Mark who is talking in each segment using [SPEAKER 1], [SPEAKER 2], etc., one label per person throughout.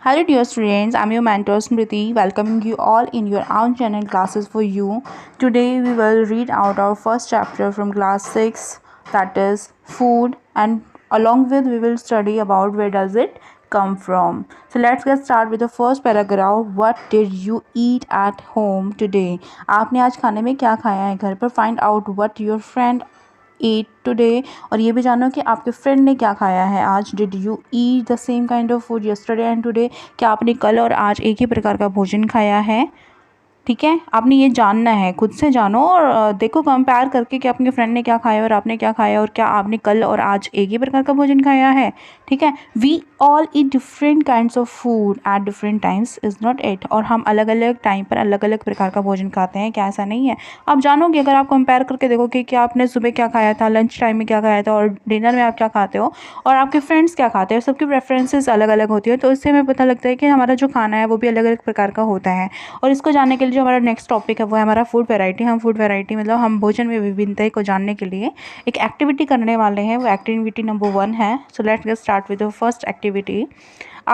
[SPEAKER 1] Hello dear students, I'm your mentor Smriti, welcoming you all in your own channel Classes for You. Today we will read out our first chapter from class 6, that is food, and along with we will study about where does it come from. So let's get start with the first paragraph. What did you eat at home today? आपने आज खाने में क्या खाया है घर पर? Find out what your friend ate today, और ये भी जानो कि आपके फ्रेंड ने क्या खाया है आज. Did you eat the same kind of food yesterday and today? क्या आपने कल और आज एक ही प्रकार का भोजन खाया है? ठीक है, आपने ये जानना है, खुद से जानो और देखो कंपेयर करके कि आपके फ्रेंड ने क्या खाया और आपने क्या खाया और क्या आपने कल और आज एक ही प्रकार का भोजन खाया है. ठीक है, we all eat different kinds of food at different times is not it. और हम अलग अलग टाइम पर अलग अलग प्रकार का भोजन खाते हैं, क्या ऐसा नहीं है? आप जानोगे अगर आप कंपेयर करके देखोगे कि आपने सुबह क्या खाया था, लंच टाइम में क्या खाया था और डिनर में आप क्या खाते हो और आपके फ्रेंड्स क्या खाते हैं, सबकी प्रेफरेंसेस अलग अलग होती है. तो इससे हमें पता लगता है कि हमारा जो खाना है वो भी अलग अलग प्रकार का होता है. और इसको जानने के लिए जो हमारा नेक्स्ट टॉपिक है वो है हमारा फूड वैरायटी. हम फूड वैरायटी मतलब हम भोजन में विभिन्नता को जानने के लिए एक एक्टिविटी करने वाले हैं. वो एक्टिविटी नंबर 1 है. So let's get start with the first activity.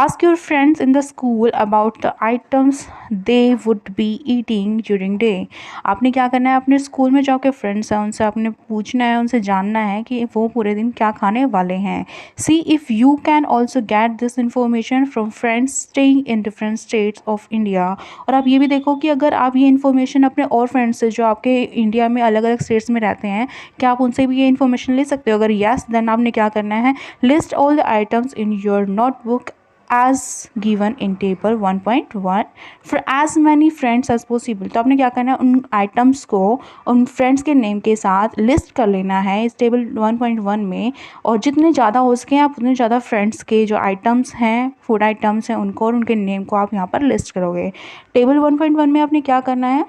[SPEAKER 1] Ask your friends in the school about the items they would be eating during day. आपने क्या करना है, अपने स्कूल में जाके फ्रेंड्स हैं उनसे आपने पूछना है, उनसे जानना है कि वो पूरे दिन क्या खाने वाले हैं. See if you can also get this information from friends staying in different states of India. और आप ये भी देखो कि अगर आप ये इन्फॉर्मेशन अपने और फ्रेंड्स से जो आपके इंडिया में अलग अलग स्टेट्स में रहते हैं, क्या आप उनसे भी ये इन्फॉर्मेशन ले सकते हो? अगर येस, देन आपने क्या करना है, list all the items in your notebook as given in table 1.1 for as many friends as possible. तो आपने क्या करना है, उन आइटम्स को उन फ्रेंड्स के नेम के साथ लिस्ट कर लेना है इस टेबल 1.1 में. और जितने ज़्यादा हो सके आप उतने ज़्यादा फ्रेंड्स के जो आइटम्स हैं, फूड आइटम्स हैं, उनको और उनके नेम को आप यहाँ पर लिस्ट करोगे. टेबल 1.1 में आपने क्या करना है,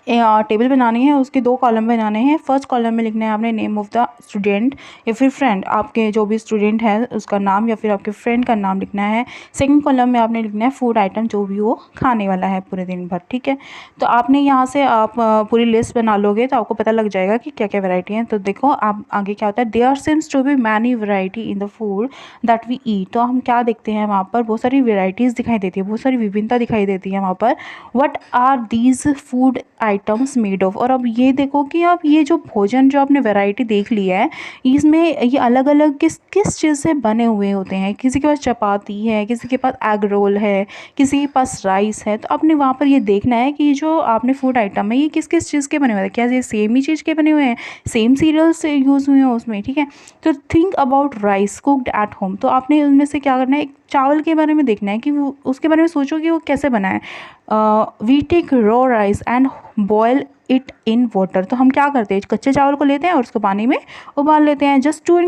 [SPEAKER 1] टेबल बनानी है, उसके 2 कॉलम बनाने हैं. फर्स्ट कॉलम में लिखना है आपने नेम ऑफ द स्टूडेंट या फिर फ्रेंड, आपके जो भी स्टूडेंट है उसका नाम या फिर आपके फ्रेंड का नाम लिखना है. सेकंड कॉलम में आपने लिखना है फूड आइटम जो भी वो खाने वाला है पूरे दिन भर. ठीक है, तो आपने यहाँ से आप पूरी लिस्ट बना लोगे तो आपको पता लग जाएगा कि क्या क्या वैरायटी है. तो देखो आप आगे क्या होता है, there seems to be many variety in the food that we eat. तो हम क्या देखते हैं, वहाँ पर बहुत सारी वेराइटीज़ दिखाई देती है, बहुत सारी विभिन्नता दिखाई देती है वहाँ पर. What are these food items made of. और अब ये देखो कि अब ये जो भोजन जो आपने वैरायटी देख ली है, इसमें ये अलग अलग किस किस चीज़ से बने हुए होते हैं. किसी के पास चपाती है, किसी के पास एग रोल है, किसी के पास राइस है. तो आपने वहाँ पर ये देखना है कि जो आपने फूड आइटम है ये किस किस चीज़ के बने हुए हैं. क्या ये सेम ही चीज़ के बने हुए हैं, सेम सीरियल्स से यूज़ हुए हैं उसमें. ठीक है, तो think about rice cooked at home. तो आपने उनमें से क्या करना है, एक चावल के बारे में देखना है कि वो उसके बारे में सोचो कि वो कैसे बना है. We take raw rice and boil it in water. तो हम क्या करते हैं, कच्चे चावल को लेते हैं और उसको पानी में उबाल लेते हैं. जस्ट टू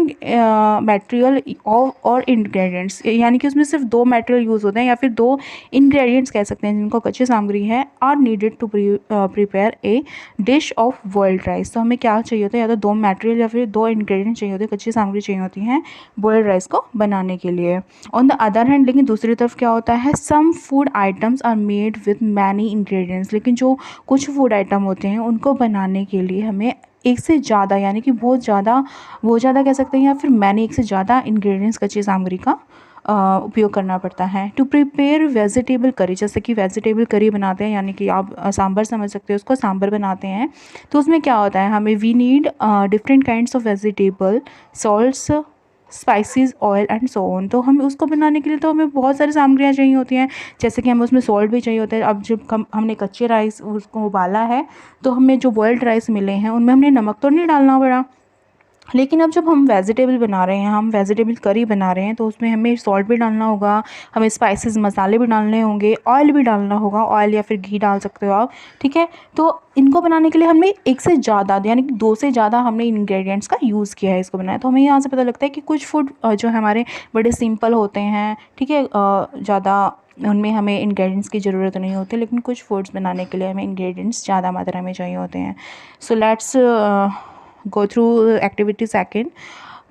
[SPEAKER 1] मटेरियल और इंग्रेडिएंट्स, यानी कि उसमें सिर्फ 2 मटेरियल यूज़ होते हैं या फिर 2 इंग्रेडिएंट्स कह सकते हैं जिनको कच्ची सामग्री है, are needed to prepare a dish of boiled rice. तो हमें क्या चाहिए होता है, या तो 2 मटेरियल या फिर 2 इंग्रेडिएंट्स चाहिए होते हैं, कच्ची सामग्री चाहिए होती हैं बॉयल्ड राइस को बनाने के लिए. ऑन द अदर हैंड, लेकिन दूसरी तरफ क्या होता है, some food items are made with many ingredients. लेकिन जो कुछ फूड आइटम होते हैं उनको बनाने के लिए हमें एक से ज़्यादा, यानी कि बहुत ज़्यादा कह सकते हैं, या फिर मैंने एक से ज़्यादा इंग्रेडिएंट्स कच्ची सामग्री का उपयोग करना पड़ता है. टू प्रिपेयर वेजिटेबल करी, जैसे कि वेजिटेबल करी बनाते हैं, यानी कि आप सांभर समझ सकते हो उसको, सांभर बनाते हैं. तो उसमें क्या होता है, हमें we need different kinds of vegetable, salts, spices, oil and so on. तो हम उसको बनाने के लिए तो हमें बहुत सारी सामग्रियाँ चाहिए होती हैं, जैसे कि हमें उसमें सॉल्ट भी चाहिए होता है. अब जब हमने कच्चे राइस उसको उबाला है तो हमें जो बॉयल्ड राइस मिले हैं उनमें हमने नमक तो नहीं डालना पड़ा. लेकिन अब जब हम वेजिटेबल बना रहे हैं, हम वेजिटेबल करी बना रहे हैं, तो उसमें हमें सॉल्ट भी डालना होगा, हमें स्पाइसेस मसाले भी डालने होंगे, ऑयल भी डालना होगा, ऑयल या फिर घी डाल सकते हो आप. ठीक है, तो इनको बनाने के लिए हमने एक से ज़्यादा, यानी कि 2 से ज़्यादा हमने इंग्रेडिएंट्स का यूज़ किया है इसको बनाया. तो हमें यहाँ से पता लगता है कि कुछ फूड जो हमारे बड़े सिंपल होते हैं, ठीक है, ज़्यादा उनमें हमें इंग्रेडिएंट्स की ज़रूरत नहीं होती, लेकिन कुछ फूड्स बनाने के लिए हमें इंग्रेडिएंट्स ज़्यादा मात्रा में चाहिए होते हैं. So let's go through activity second.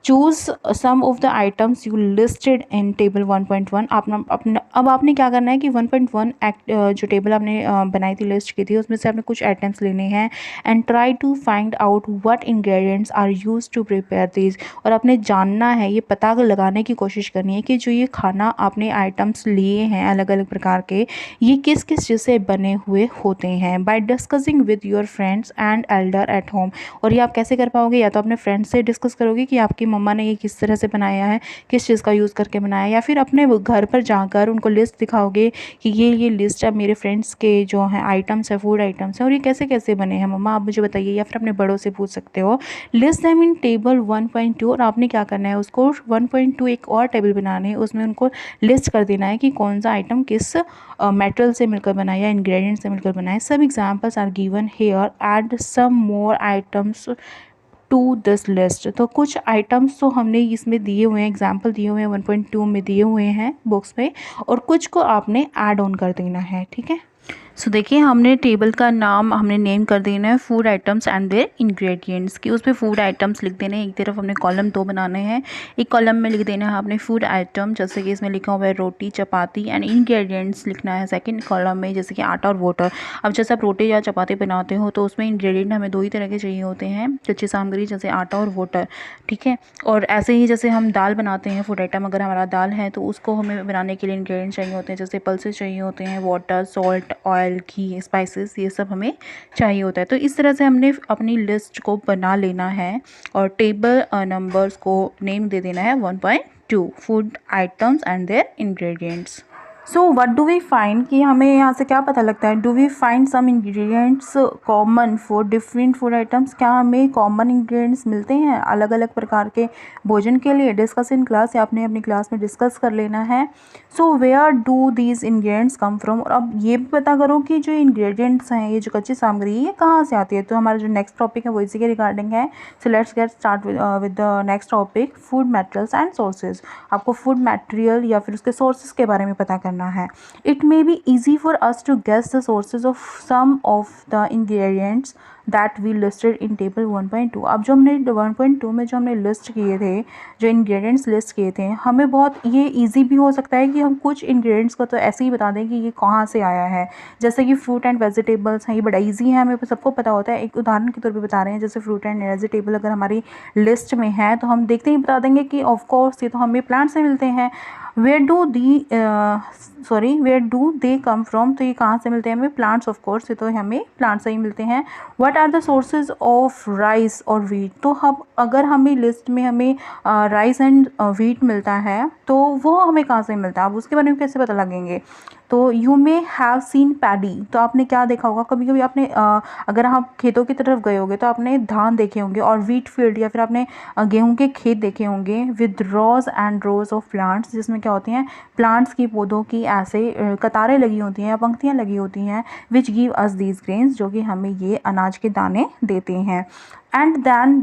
[SPEAKER 1] Choose some of the items you listed in table 1.1। आपने अपना अब आपने क्या करना है कि 1.1 जो टेबल आपने बनाई थी, लिस्ट की थी, उसमें से आपने कुछ आइटम्स लेने हैं and try to find out what ingredients are use to prepare this. और आपने जानना है, ये पता लगाने की कोशिश करनी है कि जो ये खाना आपने आइटम्स लिए हैं अलग अलग प्रकार के, ये किस किस चीज़ से बने हुए होते हैं। By discussing with your friends and elder at home. और ये आप कैसे कर पाओगे, या तो अपने फ्रेंड्स से डिस्कस करोगे कि आपकी मम्मा ने ये किस तरह से बनाया है, किस चीज़ का यूज़ करके बनाया है, या फिर अपने घर पर जाकर उनको लिस्ट दिखाओगे कि ये लिस्ट है मेरे फ्रेंड्स के जो हैं आइटम्स है, फूड आइटम्स है, और ये कैसे कैसे बने हैं मम्मा आप मुझे बताइए। या फिर अपने बड़ों से पूछ सकते हो। List them in table 1.2। और आपने क्या करना है, उसको 1.2 एक और टेबल बनाने है, उसमें उनको लिस्ट कर देना है कि कौन सा आइटम किस मेटेरियल से मिलकर बना है या इंग्रेडिएंट से मिलकर बना है। Some examples are given here, add some more items to this list. तो कुछ आइटम्स तो हमने इसमें दिए हुए हैं, एग्जाम्पल दिए हुए हैं 1.2 में दिए हुए हैं बुक्स पे, और कुछ को आपने ऐड ऑन कर देना है, ठीक है। सो देखिए, हमने टेबल का नाम हमने नेम कर देना है food items and their ingredients की। उसमें फूड आइटम्स लिख देने हैं, एक तरफ हमने कॉलम 2 बनाने हैं, एक कॉलम में लिख देना है आपने फूड आइटम, जैसे कि इसमें लिखा हुआ है रोटी चपाती, एंड इंग्रेडिएंट्स लिखना है सेकंड कॉलम में, जैसे कि आटा और वाटर। अब जैसे आप रोटी या चपाती बनाते हो तो उसमें इंग्रेडिएंट हमें 2 ही तरह के चाहिए होते हैं, कच्ची सामग्री जैसे आटा और वाटर, ठीक है। और ऐसे ही जैसे हम दाल बनाते हैं फूड आइटम, अगर हमारा दाल है तो उसको हमें बनाने के लिए इंग्रेडिएंट चाहिए होते हैं, जैसे पल्सेस चाहिए होते हैं, वाटर, सॉल्ट, ऑयल, घी, स्पाइसेस, ये सब हमें चाहिए होता है। तो इस तरह से हमने अपनी लिस्ट को बना लेना है और टेबल नंबर्स को नेम दे देना है 1.2 food items and their ingredients. So what do we find, कि हमें यहाँ से क्या पता लगता है, do we find some ingredients common for different food items. क्या हमें कॉमन इंग्रेडिएंट्स मिलते हैं अलग अलग प्रकार के भोजन के लिए। डिस्कस इन क्लास, या आपने अपनी क्लास में डिस्कस कर लेना है। So where do these ingredients come from. और अब ये भी पता करो कि जो इंग्रेडिएंट्स हैं, ये जो कच्ची सामग्री ये कहाँ से आती है। तो हमारा जो नेक्स्ट टॉपिक है वो इसी के रिगार्डिंग है। So let's get start with the next topic, food materials and sources. आपको फूड मटेरियल या फिर उसके सोर्सेज के बारे में पता करना है। It may be easy for us to guess the sources of some of the ingredients that we listed in table 1.2। अब जो हमने 1.2 में जो हमने लिस्ट किए थे, जो इंग्रेडिएंट्स लिस्ट किए थे, हमें बहुत ये इजी भी हो सकता है कि हम कुछ इंग्रेडिएंट्स को तो ऐसे ही बता दें कि ये कहाँ से आया है। जैसे कि फ्रूट एंड वेजिटेबल्स हैं, ये बड़ा इजी है, हमें सबको पता होता है। एक उदाहरण के तौर पे बता रहे हैं, जैसे फ्रूट एंड वेजिटेबल अगर हमारी लिस्ट में है तो हम देखते ही बता देंगे कि ऑफकोर्स ये तो हमें प्लांट से मिलते हैं। Where do they come from, तो ये कहाँ से मिलते हैं हमें, प्लांट्स ऑफ कोर्स, ये तो हमें प्लांट से ही मिलते हैं। What are the sources of rice और व्हीट। तो हम अगर हमें लिस्ट में हमें राइस एंड व्हीट मिलता है तो वो हमें कहाँ से मिलता है, अब उसके बारे में कैसे पता लगेंगे। तो you may have seen paddy. तो आपने क्या देखा होगा, कभी कभी आपने अगर आप खेतों की तरफ गए होंगे तो आपने धान देखे होंगे, और व्हीट फील्ड या फिर आपने गेहूं के खेत देखे होंगे with rows and rows of plants, जिसमें क्या होती हैं, प्लांट्स की, पौधों की ऐसे कतारें लगी होती हैं या पंक्तियाँ लगी होती हैं, which give us these grains, जो कि हमें ये अनाज के दाने देते हैं। And then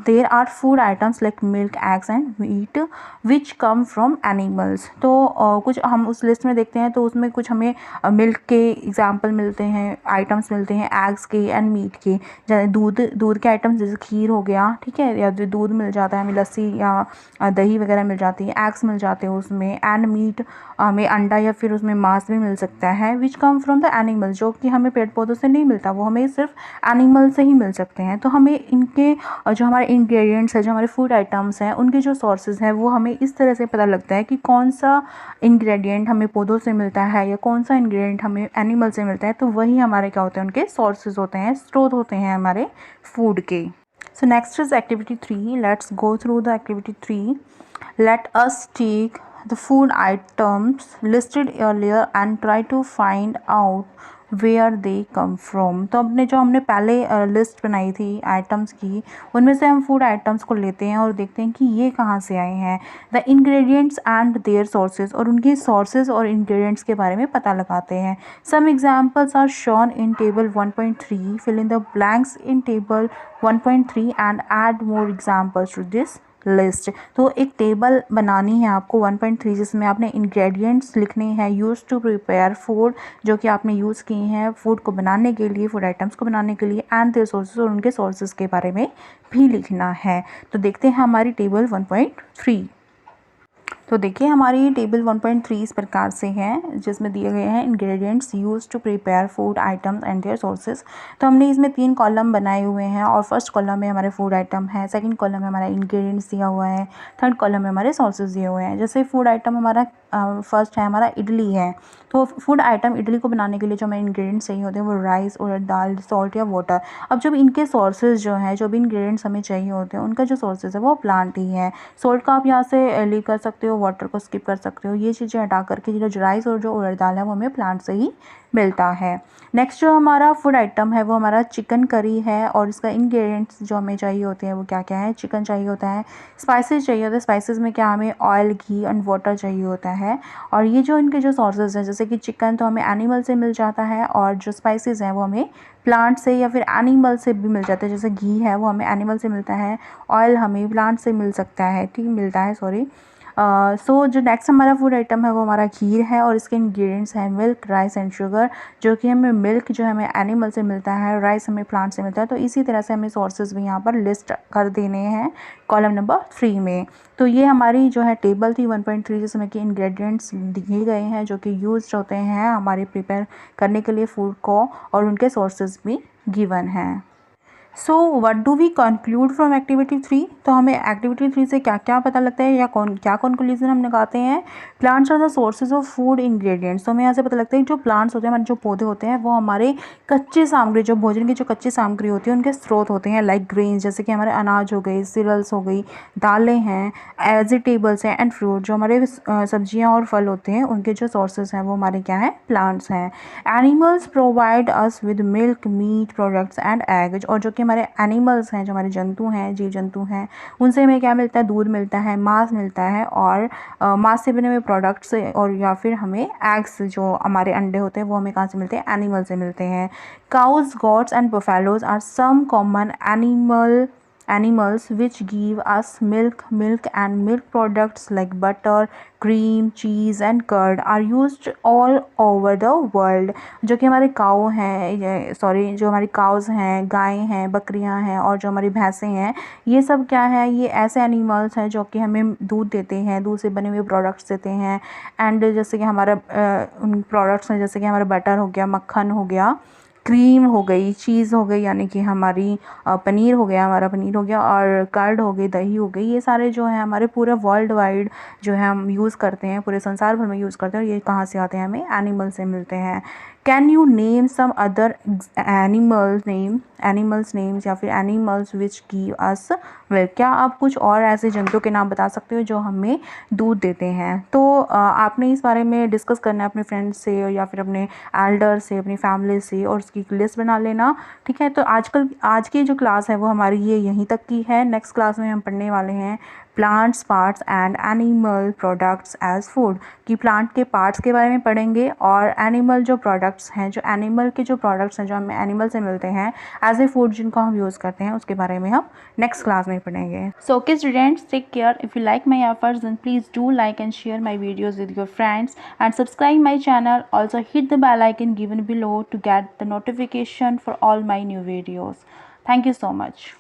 [SPEAKER 1] there are food items like milk, eggs and meat which come from animals. तो कुछ हम उस लिस्ट में देखते हैं तो उसमें कुछ हमें मिल्क के एग्जाम्पल मिलते हैं, आइटम्स मिलते हैं, एग्स के एंड मीट के, जैसे दूध के आइटम्स, जैसे खीर हो गया, ठीक है, या जो दूध मिल जाता है हमें, लस्सी या दही वगैरह मिल जाती है, एग्स मिल जाते हैं उसमें, एंड मीट हमें अंडा या फिर उसमें मांस भी मिल सकता है, विच कम फ्रॉम द एनिमल, जो कि हमें पेड़ पौधों से नहीं मिलता, वो हमें सिर्फ एनिमल से ही मिल सकते हैं। तो हमें इनके जो हमारे इंग्रेडिएंट्स हैं, जो हमारे फूड आइटम्स हैं, उनके जो सोर्सेज हैं वो हमें इस तरह से पता लगता है कि कौन सा इंग्रेडिएंट हमें पौधों से मिलता है या कौन सा इंग्रेडिएंट हमें एनिमल से मिलता है। तो वही हमारे क्या होते हैं, उनके सोर्सेज होते हैं, स्रोत होते हैं हमारे फूड के। So next is activity 3। Let's go through the activity 3। Let us take the food items listed earlier and try to find out where they come from। तो अपने जो हमने पहले लिस्ट बनाई थी आइटम्स की, उनमें से हम फूड आइटम्स को लेते हैं और देखते हैं कि ये कहाँ से आए हैं। The ingredients and their sources, और उनके सोर्सेज और इंग्रेडिएंट्स के बारे में पता लगाते हैं। Some examples are shown in table 1.3। Fill in the blanks in table 1.3 and add more examples to this list. तो एक टेबल बनानी है आपको 1.3 जिसमें आपने इंग्रेडिएंट्स लिखने हैं यूज़ टू प्रिपेयर फूड, जो कि आपने यूज़ किए हैं फूड को बनाने के लिए, फूड आइटम्स को बनाने के लिए, एंड देयर सोर्सेज और उनके सोर्सेज के बारे में भी लिखना है। तो देखते हैं हमारी टेबल 1.3। तो देखिए हमारी टेबल 1.3 इस प्रकार से है जिसमें दिए गए हैं ingredients use to prepare food items and their sources. तो हमने इसमें 3 कॉलम बनाए हुए हैं और फर्स्ट कॉलम में हमारे फूड आइटम है, सेकंड कॉलम में हमारा इंग्रेडिएंट्स दिया हुआ है, थर्ड कॉलम में हमारे सोर्सेज दिए हुए हैं। जैसे फूड आइटम हमारा फर्स्ट है हमारा इडली है। तो फूड आइटम इडली को बनाने के लिए जो हमें इंग्रेडिएंट्स चाहिए होते हैं वो राइस, उड़द दाल, सॉल्ट या वाटर। अब जब इनके सोर्सेज जो हैं, जो भी इंग्रेडिएंट्स हमें चाहिए होते हैं उनका जो सोर्सेज है वो प्लांट ही है। सॉल्ट का आप यहाँ से लीव कर सकते हो, वाटर को स्किप कर सकते हो। ये चीज़ें हटा करके जो राइस और जो उड़द दाल है वो हमें प्लांट से ही मिलता है। नेक्स्ट जो हमारा फूड आइटम है वो हमारा चिकन करी है और इसका इंग्रेडिएंट्स जो हमें चाहिए होते हैं वो क्या क्या है। चिकन चाहिए होता है, स्पाइसेस चाहिए होते हैं, स्पाइसेस में क्या हमें ऑयल, घी एंड वाटर चाहिए होता है। और ये जो इनके जो सोर्सेज हैं, जैसे कि चिकन तो हमें एनिमल से मिल जाता है और जो स्पाइसेस हैं वो हमें प्लांट से या फिर एनिमल से भी मिल जाते हैं। जैसे घी है वो हमें एनिमल से मिलता है, ऑयल हमें प्लांट से मिल सकता है, ठीक मिलता है, सॉरी। सो जो नेक्स्ट हमारा फूड आइटम है वो हमारा खीर है और इसके इंग्रेडिएंट्स हैं मिल्क, राइस एंड शुगर, जो कि हमें मिल्क जो हमें एनिमल से मिलता है, राइस हमें प्लांट से मिलता है। तो इसी तरह से हमें सोर्सेज भी यहाँ पर लिस्ट कर देने हैं कॉलम नंबर 3 में। तो ये हमारी जो है टेबल थी 1.3 जिसमें कि इंग्रेडिएंट्स दिए गए हैं जो कि यूज होते हैं हमारे प्रिपेयर करने के लिए फूड को, और उनके सोर्सेज भी गिवन हैं। So what do we conclude from activity 3? तो हमें एक्टिविटी 3 से क्या क्या पता लगता है या क्या कंक्लूजन हम निकालते हैं? Plants are the sources of food ingredients. तो हमें यहाँ से पता लगता है कि जो प्लांट्स होते हैं, हमारे जो पौधे होते हैं, वो हमारे कच्ची सामग्री, जो भोजन की जो कच्ची सामग्री होती है उनके स्रोत होते हैं। लाइक ग्रेन्स, जैसे कि हमारे अनाज हो गए, सीरियल्स हो गई, दालें हैं, वेजिटेबल्स हैं एंड फ्रूट, जो हमारे सब्जियाँ और फल होते हैं उनके जो सोर्सेज हैं वो हमारे क्या हैं? प्लांट्स हैं। Animals provide us with milk, meat products and egg, और जो कि हमारे एनिमल्स हैं, जो हमारे जंतु हैं, जीव जंतु हैं, उनसे हमें क्या मिलता है? दूध मिलता है, मांस मिलता है, और मांस से बने हुए प्रोडक्ट्स और या फिर हमें एग्स, जो हमारे अंडे होते हैं वो हमें कहाँ से मिलते हैं? एनिमल से मिलते हैं। Cows, goats and buffaloes are some common animals which give us milk and milk products like butter, cream, cheese and curd are used all over the world। जो कि हमारे काऊ हैं, सॉरी, जो हमारी काउज हैं, गायें हैं, बकरियां हैं और जो हमारी भैंसें हैं, ये सब क्या है? ये ऐसे एनिमल्स हैं जो कि हमें दूध देते हैं, दूध से बने हुए प्रोडक्ट्स देते हैं। एंड जैसे कि हमारा उन प्रोडक्ट्स हैं, जैसे कि हमारा बटर हो गया, मक्खन हो गया, क्रीम हो गई, चीज़ हो गई यानी कि हमारी पनीर हो गया, हमारा पनीर हो गया, और कर्ड हो गई, दही हो गई, ये सारे जो है हमारे पूरे वर्ल्ड वाइड जो है हम यूज़ करते हैं, पूरे संसार भर में यूज़ करते हैं। और ये कहाँ से आते हैं? हमें एनिमल से मिलते हैं। Can you name some other animals names या फिर animals which give us milk? क्या आप कुछ और ऐसे जंतुओं के नाम बता सकते हो जो हमें दूध देते हैं? तो आपने इस बारे में डिस्कस करना है अपने फ्रेंड्स से या फिर अपने एल्डर से, अपनी फैमिली से, और उसकी लिस्ट बना लेना, ठीक है। तो आज की जो क्लास है वो हमारी ये यहीं तक की है। नेक्स्ट क्लास में हम पढ़ने वाले हैं plants, parts and animal products as food, कि प्लांट के पार्ट्स के बारे में पढ़ेंगे और एनिमल जो प्रोडक्ट्स हैं, जो एनिमल के जो प्रोडक्ट्स हैं जो हमें एनिमल से मिलते हैं एज ए फूड, जिनको हम यूज़ करते हैं, उसके बारे में हम नेक्स्ट क्लास में पढ़ेंगे। So okay students, take care. If you like my efforts then please do like and share my videos with your friends and subscribe my channel. Also hit the bell icon given below to get the notification for all my new videos. Thank you so much.